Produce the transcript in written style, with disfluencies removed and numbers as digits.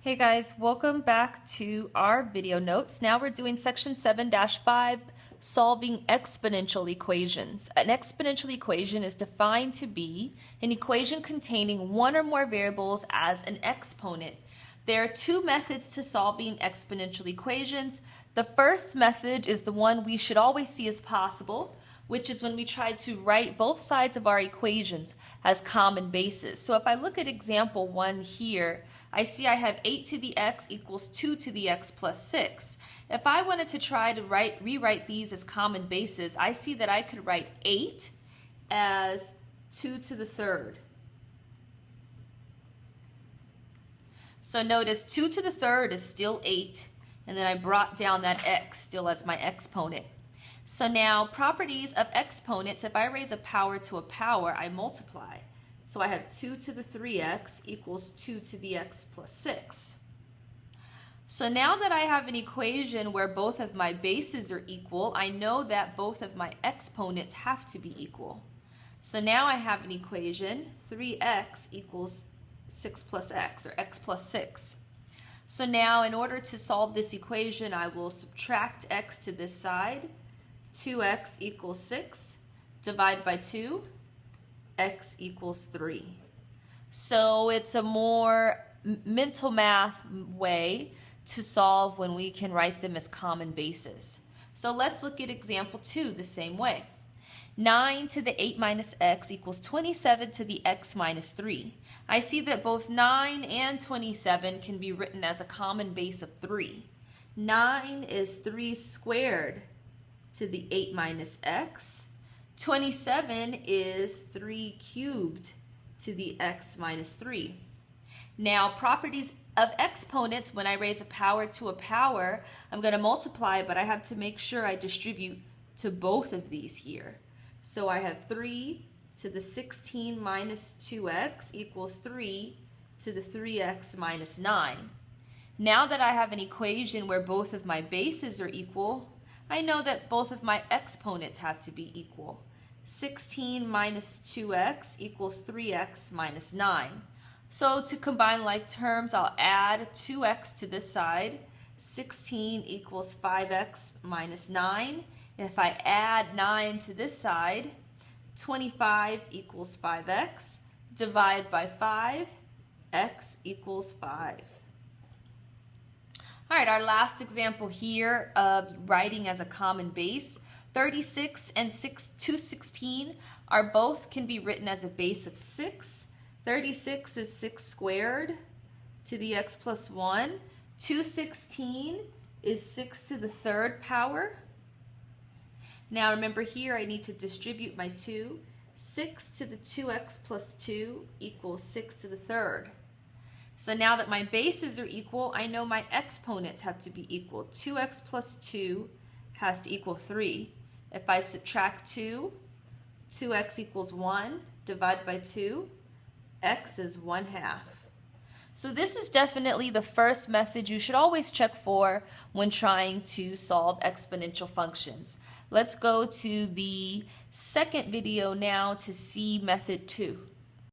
Hey guys, welcome back to our video notes. Now we're doing section 7-5, solving exponential equations. An exponential equation is defined to be an equation containing one or more variables as an exponent. There are two methods to solving exponential equations. The first method is the one we should always see as possible, which is when we try to write both sides of our equations as common bases. So if I look at example 1 here, I see I have 8 to the x equals 2 to the x plus 6. If I wanted to try to rewrite these as common bases, I see that I could write 8 as 2 to the third. So notice 2 to the third is still 8, and then I brought down that x still as my exponent. So now, properties of exponents, if I raise a power to a power, I multiply. So I have 2 to the 3x equals 2 to the x plus 6. So now that I have an equation where both of my bases are equal, I know that both of my exponents have to be equal. So now I have an equation, 3x equals 6 plus x, or x plus 6. So now in order to solve this equation, I will subtract x to this side. 2x equals 6, divide by 2, x equals 3. So it's a more mental math way to solve when we can write them as common bases. So let's look at example 2 the same way. 9 to the 8 minus x equals 27 to the x minus 3. I see that both 9 and 27 can be written as a common base of 3. 9 is 3 squared to the 8 minus x. 27 is 3 cubed to the x minus 3. Now, properties of exponents, when I raise a power to a power, I'm going to multiply, but I have to make sure I distribute to both of these here. So I have 3 to the 16 minus 2x equals 3 to the 3x minus 9. Now that I have an equation where both of my bases are equal, I know that both of my exponents have to be equal. 16 minus 2x equals 3x minus 9. So to combine like terms, I'll add 2x to this side. 16 equals 5x minus 9. If I add 9 to this side, 25 equals 5x. Divide by 5, x equals 5. All right, our last example here of writing as a common base, 36 and 216 are both can be written as a base of 6. 36 is 6 squared to the x plus 1. 216 is 6 to the third power. Now remember here I need to distribute my 2. 6 to the 2x plus 2 equals 6 to the third. So now that my bases are equal, I know my exponents have to be equal. 2x plus 2 has to equal 3. If I subtract 2, 2x equals 1, divide by 2, x is 1/2. So this is definitely the first method you should always check for when trying to solve exponential functions. Let's go to the second video now to see method 2.